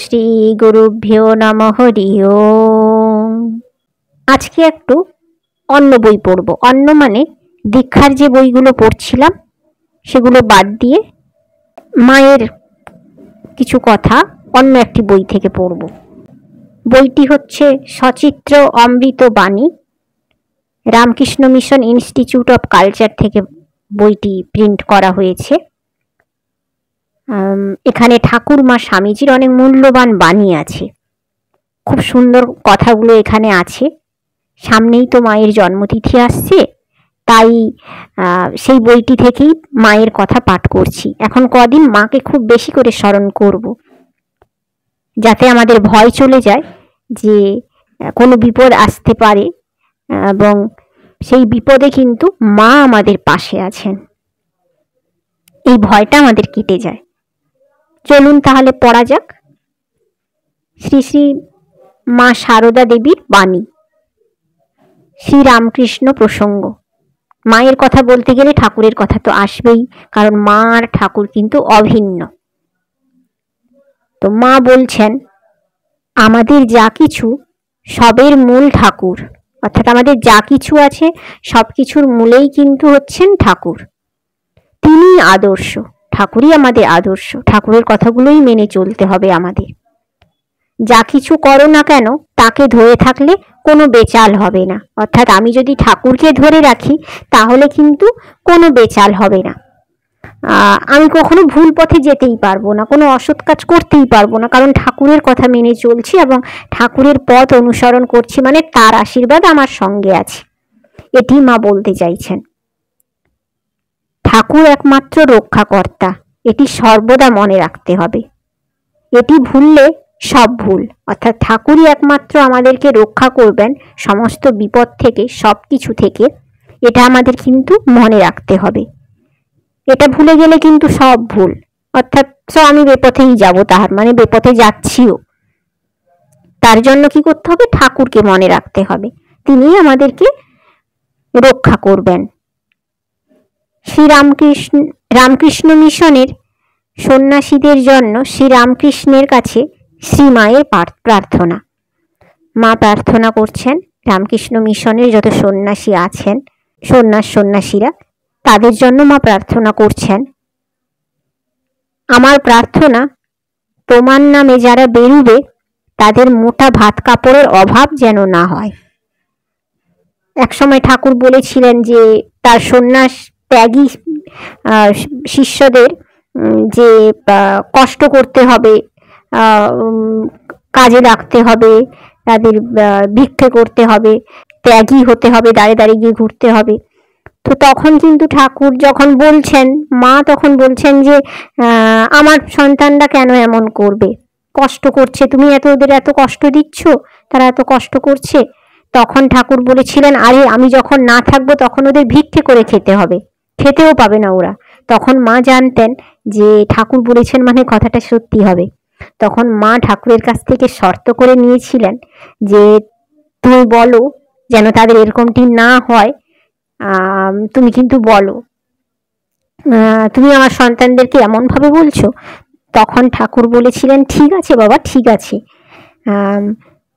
শ্রী গুরুভ্যো নমঃ হরি ওম। আজকে একটু অন্য বই পড়ব। অন্য মানে দীক্ষার যে বইগুলো পড়ছিলাম সেগুলো বাদ দিয়ে মায়ের কিছু কথা অন্য একটি বই থেকে পড়ব। বইটি হচ্ছে সচিত্র অমৃত বাণী, Ramakrishna mission institute of culture থেকে বইটি প্রিন্ট করা হয়েছে। এখানে ঠাকুরমা স্বামীজির অনেক মূল্যবান বাণী আছে, খুব সুন্দর কথাগুলো এখানে আছে। সামনেই তো মায়ের জন্মতিথি আসছে, তাই সেই বইটি থেকেই মায়ের কথা পাঠ করছি। এখন কদিন মাকে খুব বেশি করে স্মরণ করব, যাতে আমাদের ভয় চলে যায় যে কোনো বিপদ আসতে পারে, এবং সেই বিপদে কিন্তু মা আমাদের পাশে আছেন, এই ভয়টা আমাদের কেটে যায়। চলুন তাহলে পড়া যাক। শ্রী শ্রী মা সারদা দেবীর বাণী, শ্রীরামকৃষ্ণ প্রসঙ্গ। মায়ের কথা বলতে গেলে ঠাকুরের কথা তো আসবেই, কারণ মা আর ঠাকুর কিন্তু অভিন্ন। তো মা বলছেন, আমাদের যা কিছু সবের মূল ঠাকুর, অর্থাৎ আমাদের যা কিছু আছে সব কিছুর মূলেই কিন্তু হচ্ছেন ঠাকুর। তিনি আদর্শ, ঠাকুরই আমাদের আদর্শ। ঠাকুরের কথাগুলোই মেনে চলতে হবে আমাদের। যা কিছু করো না কেন তাকে ধরে থাকলে কোনো বেচাল হবে না। অর্থাৎ আমি যদি ঠাকুরকে ধরে রাখি তাহলে কিন্তু কোনো বেচাল হবে না। আমি কখনো ভুল পথে যেতেই পারবো না, কোনো অসৎ কাজ করতেই পারবো না, কারণ ঠাকুরের কথা মেনে চলছি এবং ঠাকুরের পথ অনুসরণ করছি, মানে তার আশীর্বাদ আমার সঙ্গে আছে। এটি মা বলতে চাইছেন। ঠাকুর একমাত্র রক্ষাকর্তা, এটি সর্বদা মনে রাখতে হবে। এটি ভুললে সব ভুল। অর্থাৎ ঠাকুরই একমাত্র আমাদেরকে রক্ষা করবেন সমস্ত বিপদ থেকে, সব কিছু থেকে। এটা আমাদের কিন্তু মনে রাখতে হবে। এটা ভুলে গেলে কিন্তু সব ভুল। অর্থাৎ আমি বেপথেই যাব, তাহার মানে বেপথে যাচ্ছিও। তার জন্য কি করতে হবে? ঠাকুরকে মনে রাখতে হবে, তিনি আমাদেরকে রক্ষা করবেন। রামকৃষ্ণ মিশনের সন্ন্যাসীদের জন্য শ্রীরামকৃষ্ণের কাছে শ্রীমায়ের প্রার্থনা। মা প্রার্থনা করছেন রামকৃষ্ণ মিশনের যত সন্ন্যাসী আছেন, সন্ন্যাসীরা, তাদের জন্য মা প্রার্থনা করছেন, আমার প্রার্থনা তোমার নামে যারা বেরুবে তাদের মোটা ভাত কাপড়ের অভাব যেন না হয়। একসময় ঠাকুর বলেছিলেন যে তার সন্ন্যাস ত্যাগী শিষ্যদের যে কষ্ট করতে হবে, কাজে লাগতে হবে, তাদের ভিক্ষে করতে হবে, ত্যাগী হতে হবে, দাঁড়ে দাঁড়িয়ে গিয়ে ঘুরতে হবে। তো তখন কিন্তু ঠাকুর যখন বলছেন, মা তখন বলছেন যে আমার সন্তানরা কেন এমন করবে, কষ্ট করছে, তুমি ওদের এত কষ্ট দিচ্ছ, তারা এত কষ্ট করছে। তখন ঠাকুর বলেছিলেন, আরে আমি যখন না থাকবো তখন ওদের ভিক্ষে করে খেতে হবে, খেতেও পাবে না ওরা। তখন মা জানতেন যে ঠাকুর বলেছেন মানে কথাটা সত্যি হবে। তখন মা ঠাকুরের কাছ থেকে শর্ত করে নিয়েছিলেন যে তুমি বলো যেন তাদের এরকমটি না হয়, তুমি কিন্তু বলো, তুমি আমার সন্তানদেরকে এমনভাবে বলছো। তখন ঠাকুর বলেছিলেন, ঠিক আছে বাবা, ঠিক আছে,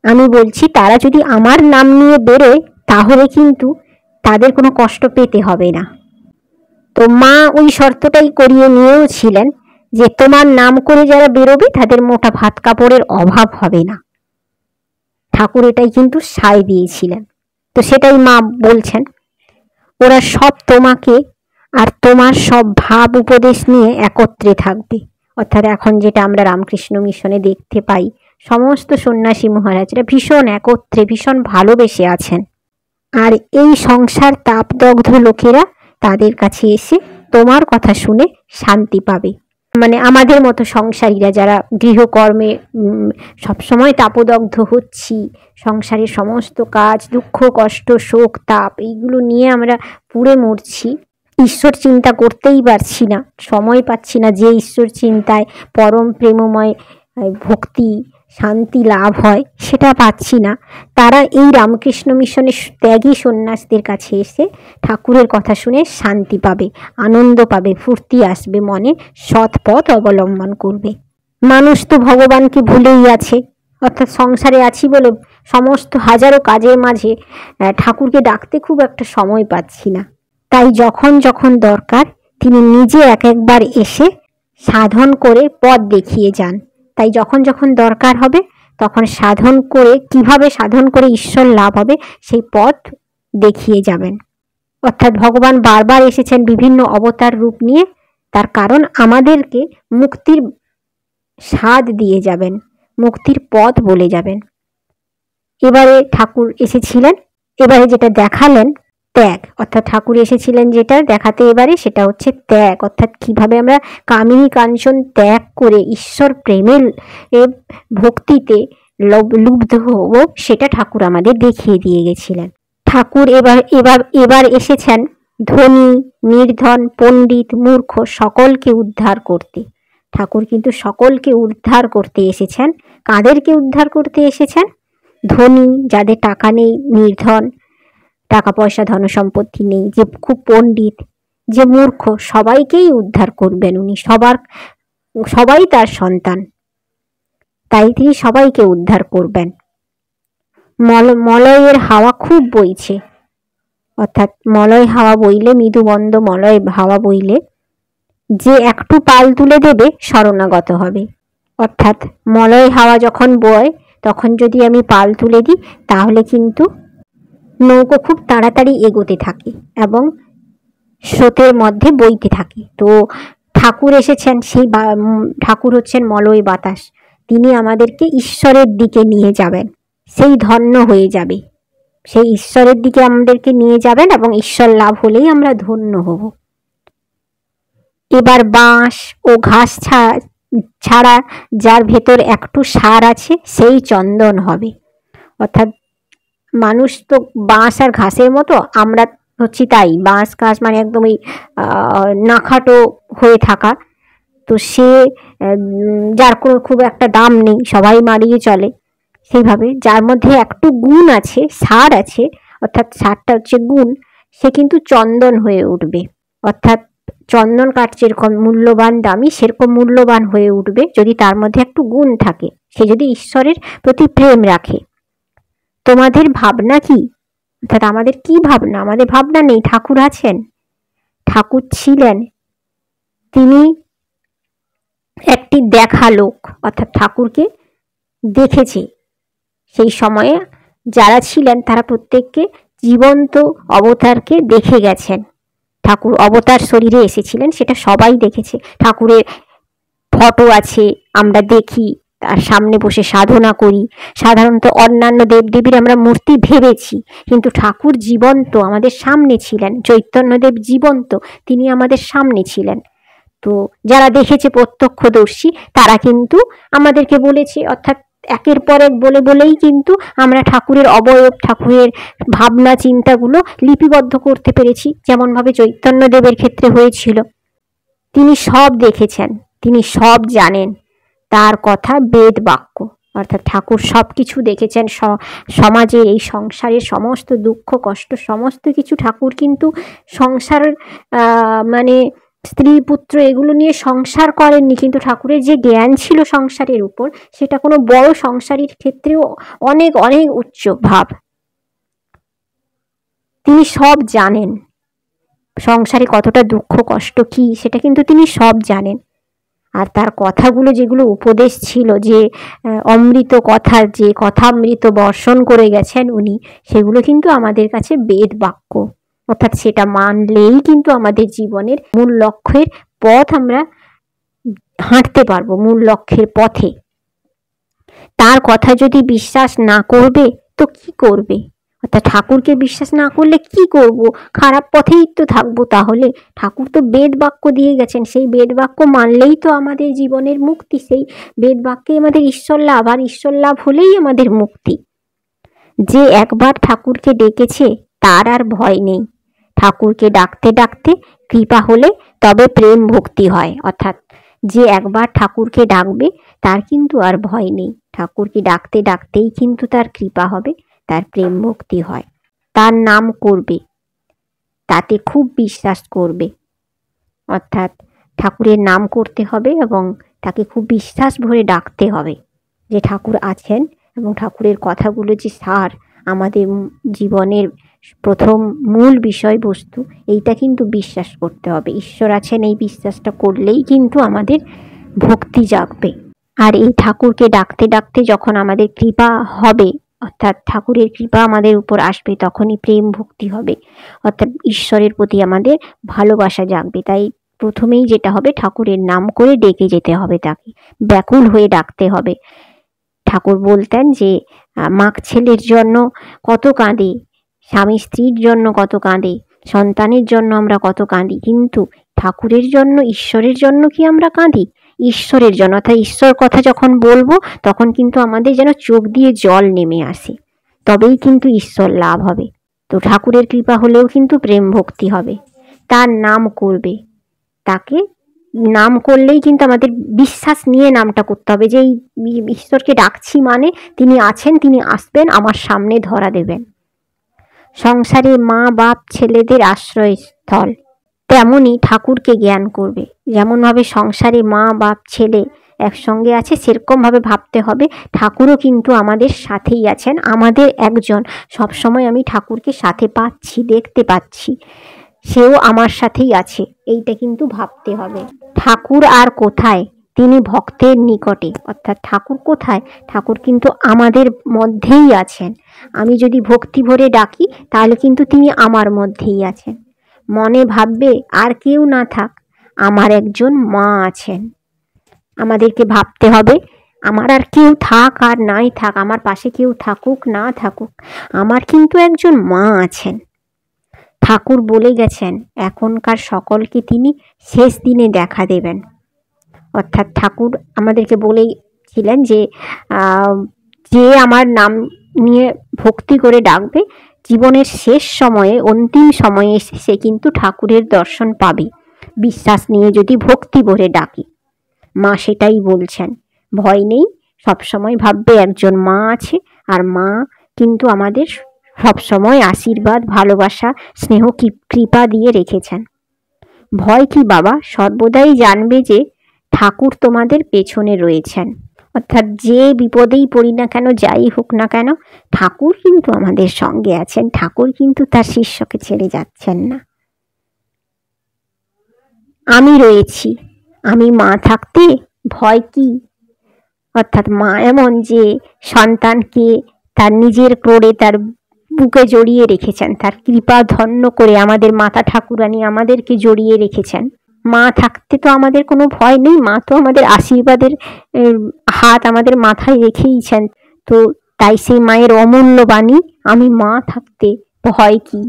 আমি বলছি তারা যদি আমার নাম নিয়ে বেরোয় তাহলে কিন্তু তাদের কোনো কষ্ট পেতে হবে না। তো মা ওই শর্তটাই করিয়ে নিয়েও ছিলেন যে তোমার নাম করে যারা বেরোবে তাদের মোটা ভাত কাপড়ের অভাব হবে না। ঠাকুর এটাই কিন্তু সায় দিয়েছিলেন। তো সেটাই মা বলছেন, ওরা সব তোমাকে আর তোমার সব ভাব উপদেশ নিয়ে একত্রে থাকবে। অর্থাৎ এখন যেটা আমরা রামকৃষ্ণ মিশনে দেখতে পাই, সমস্ত সন্ন্যাসী মহারাজরা ভীষণ একত্রে, ভীষণ ভালোবেসে আছেন। আর এই সংসার তাপদগ্ধ লোকেরা তাদের কাছে এসে তোমার কথা শুনে শান্তি পাবে। মানে আমাদের মতো সংসারীরা যারা গৃহকর্মে সবসময় তাপদগ্ধ হচ্ছি, সংসারের সমস্ত কাজ, দুঃখ কষ্ট শোক তাপ এইগুলো নিয়ে আমরা পুড়ে মরছি, ঈশ্বর চিন্তা করতেই পারছি না, সময় পাচ্ছি না যে ঈশ্বর চিন্তায় পরম প্রেমময় ভক্তি শান্তি লাভ হয় সেটা পাচ্ছি না। তারা এই রামকৃষ্ণ মিশনের ত্যাগী সন্ন্যাসীদের কাছে এসে ঠাকুরের কথা শুনে শান্তি পাবে, আনন্দ পাবে, ফুর্তি আসবে মনে, সৎ পথ অবলম্বন করবে। মানুষ তো ভগবানকে ভুলেই আছে, অর্থাৎ সংসারে আছি বলে সমস্ত হাজারো কাজের মাঝে ঠাকুরকে ডাকতে খুব একটা সময় পাচ্ছি না। তাই যখন যখন দরকার তিনি নিজে এক একবার এসে সাধন করে পথ দেখিয়ে যান। তাই যখন যখন দরকার হবে তখন সাধন করে, কিভাবে সাধন করে ঈশ্বর লাভ হবে সেই পথ দেখিয়ে যাবেন। অর্থাৎ ভগবান বারবার এসেছেন বিভিন্ন অবতার রূপ নিয়ে, তার কারণ আমাদেরকে মুক্তির স্বাদ দিয়ে যাবেন, মুক্তির পথ বলে যাবেন। এবারে ঠাকুর এসেছিলেন, এবারে যেটা দেখালেন ত্যাগ, অর্থাৎ ঠাকুর এসেছিলেন যেটা দেখাতে এবারে সেটা হচ্ছে ত্যাগ, অর্থাৎ কিভাবে আমরা কামিনী কাঞ্চন ত্যাগ করে ঈশ্বর প্রেমের ভক্তিতে লুব্ধ হব সেটা ঠাকুর আমাদের দেখিয়ে দিয়ে গেছিলেন। ঠাকুর এবার এবার এবার এসেছেন ধনী, নির্ধন, পণ্ডিত, মূর্খ সকলকে উদ্ধার করতে। ঠাকুর কিন্তু সকলকে উদ্ধার করতে এসেছেন। কাদেরকে উদ্ধার করতে এসেছেন? ধনী, যাদের টাকা নেই, নির্ধন, টাকা পয়সা ধন সম্পত্তি নেই, যে খুব পণ্ডিত, যে মূর্খ, সবাইকেই উদ্ধার করবেন উনি। সবাই তার সন্তান, তাই তিনি সবাইকে উদ্ধার করবেন। মলয়ের হাওয়া খুব বইছে, অর্থাৎ মলয় হাওয়া বইলে, মৃদুবন্দ মলয় হাওয়া বইলে যে একটু পাল তুলে দেবে শরণাগত হবে। অর্থাৎ মলয় হাওয়া যখন বয় তখন যদি আমি পাল তুলে দিই তাহলে কিন্তু নৌকো খুব তাড়াতাড়ি এগোতে থাকে এবং স্রোতের মধ্যে বইতে থাকে। তো ঠাকুর এসেছেন, সেই ঠাকুর হচ্ছেন মলয় বাতাস, তিনি আমাদেরকে ঈশ্বরের দিকে নিয়ে যাবেন, সেই ধন্য হয়ে যাবে, সেই ঈশ্বরের দিকে আমাদেরকে নিয়ে যাবেন এবং ঈশ্বর লাভ হলেই আমরা ধন্য হব। এবার বাঁশ ও ঘাস ছাড়া যার ভেতর একটু সার আছে সেই চন্দন হবে। অর্থাৎ মানুষ তো বাঁশ আর ঘাসের মতো, আমরা হচ্ছি তাই, বাঁশ ঘাস মানে একদমই নাখাটো হয়ে থাকা। তো সে যার কোনো খুব একটা দাম নেই, সবাই মারিয়ে চলে, সেইভাবে যার মধ্যে একটু গুণ আছে, সার আছে, অর্থাৎ সারটা হচ্ছে গুণ, সে কিন্তু চন্দন হয়ে উঠবে। অর্থাৎ চন্দন কাঠ যেরকম মূল্যবান দামি, সেরকম মূল্যবান হয়ে উঠবে যদি তার মধ্যে একটু গুণ থাকে, সে যদি ঈশ্বরের প্রতি প্রেম রাখে। তোমাদের ভাবনা কি? অর্থাৎ আমাদের কি ভাবনা? আমাদের ভাবনা নেই, ঠাকুর আছেন, ঠাকুর ছিলেন, তিনি একটি দেখা লোক, অর্থাৎ ঠাকুরকে দেখেছে। সেই সময়ে যারা ছিলেন তারা প্রত্যেককে জীবন্ত অবতারকে দেখে গেছেন। ঠাকুর অবতার শরীরে এসেছিলেন সেটা সবাই দেখেছে, ঠাকুরের ফটো আছে, আমরা দেখি, তার সামনে বসে সাধনা করি। সাধারণত অন্যান্য দেবদেবীর আমরা মূর্তি ভেবেছি, কিন্তু ঠাকুর জীবন্ত আমাদের সামনে ছিলেন। চৈতন্যদেব জীবন্ত, তিনি আমাদের সামনে ছিলেন। তো যারা দেখেছে প্রত্যক্ষদর্শী তারা কিন্তু আমাদেরকে বলেছে, অর্থাৎ একের পর এক বলেই কিন্তু আমরা ঠাকুরের অবয়ব, ঠাকুরের ভাবনা চিন্তাগুলো লিপিবদ্ধ করতে পেরেছি, যেমনভাবে চৈতন্যদেবের ক্ষেত্রে হয়েছিল। তিনি সব দেখেছেন, তিনি সব জানেন, তার কথা বেদ বাক্য। অর্থাৎ ঠাকুর সব কিছু দেখেছেন, সমাজের এই সংসারের সমস্ত দুঃখ কষ্ট সমস্ত কিছু ঠাকুর কিন্তু সংসার মানে স্ত্রী পুত্র এগুলো নিয়ে সংসার করেননি, কিন্তু ঠাকুরের যে জ্ঞান ছিল সংসারের উপর, সেটা কোনো বড় সংসারীর ক্ষেত্রেও অনেক অনেক উচ্চ ভাব। তিনি সব জানেন, সংসারে কতটা দুঃখ কষ্ট কি সেটা কিন্তু তিনি সব জানেন। আর তার কথাগুলো যেগুলো উপদেশ ছিল, যে অমৃত কথা, যে কথামৃত বর্ষণ করে গেছেন উনি, সেগুলো কিন্তু আমাদের কাছে বেদ বাক্য। অর্থাৎ সেটা মানলেই কিন্তু আমাদের জীবনের মূল লক্ষ্যের পথ আমরা হাঁটতে পারবো, মূল লক্ষ্যের পথে। তার কথা যদি বিশ্বাস না করবে তো কি করবে? অর্থাৎ ঠাকুরকে বিশ্বাস না করলে কি করব? খারাপ পথেই তো থাকবো। তাহলে ঠাকুর তো বেদ বাক্য দিয়ে গেছেন, সেই বেদ বাক্য মানলেই তো আমাদের জীবনের মুক্তি, সেই বেদ বাক্যে আমাদের ঈশ্বর লাভ, আর ঈশ্বর লাভ হলেই আমাদের মুক্তি। যে একবার ঠাকুরকে ডেকেছে তার আর ভয় নেই। ঠাকুরকে ডাকতে ডাকতে কৃপা হলে তবে প্রেম ভক্তি হয়। অর্থাৎ যে একবার ঠাকুরকে ডাকবে তার কিন্তু আর ভয় নেই। ঠাকুরকে ডাকতে ডাকতেই কিন্তু তার কৃপা হবে, তার প্রেম ভক্তি হয়, তার নাম করবে, তাতে খুব বিশ্বাস করবে। অর্থাৎ ঠাকুরের নাম করতে হবে এবং তাকে খুব বিশ্বাস ভরে ডাকতে হবে যে ঠাকুর আছেন এবং ঠাকুরের কথাগুলো যে সার, আমাদের জীবনের প্রথম মূল বিষয়বস্তু, এইটা কিন্তু বিশ্বাস করতে হবে। ঈশ্বর আছেন এই বিশ্বাসটা করলেই কিন্তু আমাদের ভক্তি জাগবে। আর এই ঠাকুরকে ডাকতে ডাকতে যখন আমাদের কৃপা হবে, অর্থাৎ ঠাকুরের কৃপা আমাদের উপর আসবে, তখনই প্রেম ভক্তি হবে, অর্থাৎ ঈশ্বরের প্রতি আমাদের ভালোবাসা জাগবে। তাই প্রথমেই যেটা হবে, ঠাকুরের নাম করে ডেকে যেতে হবে, তাকে ব্যাকুল হয়ে ডাকতে হবে। ঠাকুর বলতেন যে মাক ছেলের জন্য কত কাঁদে, স্বামী স্ত্রীর জন্য কত কাঁদে, সন্তানের জন্য আমরা কত কাঁদি, কিন্তু ঠাকুরের জন্য, ঈশ্বরের জন্য কি আমরা কাঁদি? ঈশ্বরের জন্য, অর্থাৎ ঈশ্বর কথা যখন বলবো তখন কিন্তু আমাদের যেন চোখ দিয়ে জল নেমে আসে, তবেই কিন্তু ঈশ্বর লাভ হবে। তো ঠাকুরের কৃপা হলেও কিন্তু প্রেম ভক্তি হবে। তার নাম করবে, তাকে নাম করলেই কিন্তু আমাদের বিশ্বাস নিয়ে নামটা করতে হবে যে এই ঈশ্বরকে ডাকছি মানে তিনি আছেন, তিনি আসবেন, আমার সামনে ধরা দেবেন। সংসারে মা বাপ ছেলেদের আশ্রয়স্থল, তেমনই ঠাকুরকে জ্ঞান করবে। যেমনভাবে সংসারে মা বাপ ছেলে একসঙ্গে আছে, সেরকমভাবে ভাবতে হবে ঠাকুরও কিন্তু আমাদের সাথেই আছেন, আমাদের একজন। সবসময় আমি ঠাকুরকে সাথে পাচ্ছি, দেখতে পাচ্ছি, সেও আমার সাথেই আছে, এইটা কিন্তু ভাবতে হবে। ঠাকুর আর কোথায়? তিনি ভক্তের নিকটে। অর্থাৎ ঠাকুর কোথায়? ঠাকুর কিন্তু আমাদের মধ্যেই আছেন। আমি যদি ভক্তি ভরে ডাকি তাহলে কিন্তু তিনি আমার মধ্যেই আছেন। মনে ভাববে আর কেউ না থাক, আমার একজন মা আছেন। আমাদেরকে ভাবতে হবে আমার আর কেউ থাক আর নাই থাক, আমার পাশে কেউ থাকুক না থাকুক, আমার কিন্তু একজন মা আছেন। ঠাকুর বলে গেছেন এখনকার সকলকে তিনি শেষ দিনে দেখা দেবেন। অর্থাৎ ঠাকুর আমাদেরকে বলেছিলেন যে যে আমার নাম নিয়ে ভক্তি করে ডাকবে, জীবনের শেষ সময়ে, অন্তিম সময়ে সে কিন্তু ঠাকুরের দর্শন পাবে, বিশ্বাস নিয়ে যদি ভক্তি ভরে ডাকি। মা সেটাই বলছেন, ভয় নেই, সবসময় ভাববে একজন মা আছে, আর মা কিন্তু আমাদের সবসময় আশীর্বাদ, ভালোবাসা, স্নেহ, কৃপা দিয়ে রেখেছেন। ভয় কি বাবা? সর্বদাই জানবে যে ঠাকুর তোমাদের পেছনে রয়েছেন। অর্থাৎ যে বিপদেই পড়ি না কেন, যাই হোক না কেন, ঠাকুর কিন্তু আমাদের সঙ্গে আছেন, ঠাকুর কিন্তু তার শিষ্যকে ছেড়ে যাচ্ছেন না। আমি রয়েছি, আমি মা থাকতে ভয় কি? অর্থাৎ মা এমন যে সন্তানকে তার নিজের ক্রোড়ে তার বুকে জড়িয়ে রেখেছেন, তার কৃপা ধন্য করে আমাদের মাতা ঠাকুরানী আমাদেরকে জড়িয়ে রেখেছেন। মা থাকতে তো আমাদের কোনো ভয় নেই, মা তো আমাদের আশীর্বাদের হাত আমাদের মাথায় রেখেইছেন। তো তাই সেই মায়ের অমূল্য বাণী, আমি মা থাকতে ভয় কি।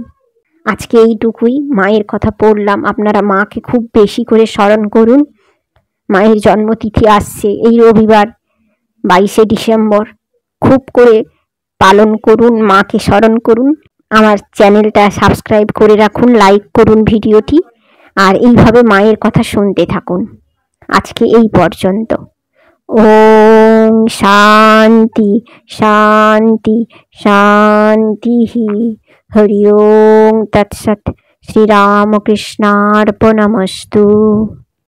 আজকে এইটুকুই, মায়ের কথা পড়লাম। আপনারা মাকে খুব বেশি করে স্মরণ করুন। মায়ের জন্মতিথি আসছে এই রবিবার 22শে ডিসেম্বর, খুব করে পালন করুন, মাকে স্মরণ করুন। আমার চ্যানেলটা সাবস্ক্রাইব করে রাখুন, লাইক করুন ভিডিওটি, আর এইভাবে মায়ের কথা শুনতে থাকুন। আজকে এই পর্যন্ত। ওম শান্তি শান্তি শান্তি। হরি ওম তৎসৎ। শ্রীরামকৃষ্ণার্পণমস্তু।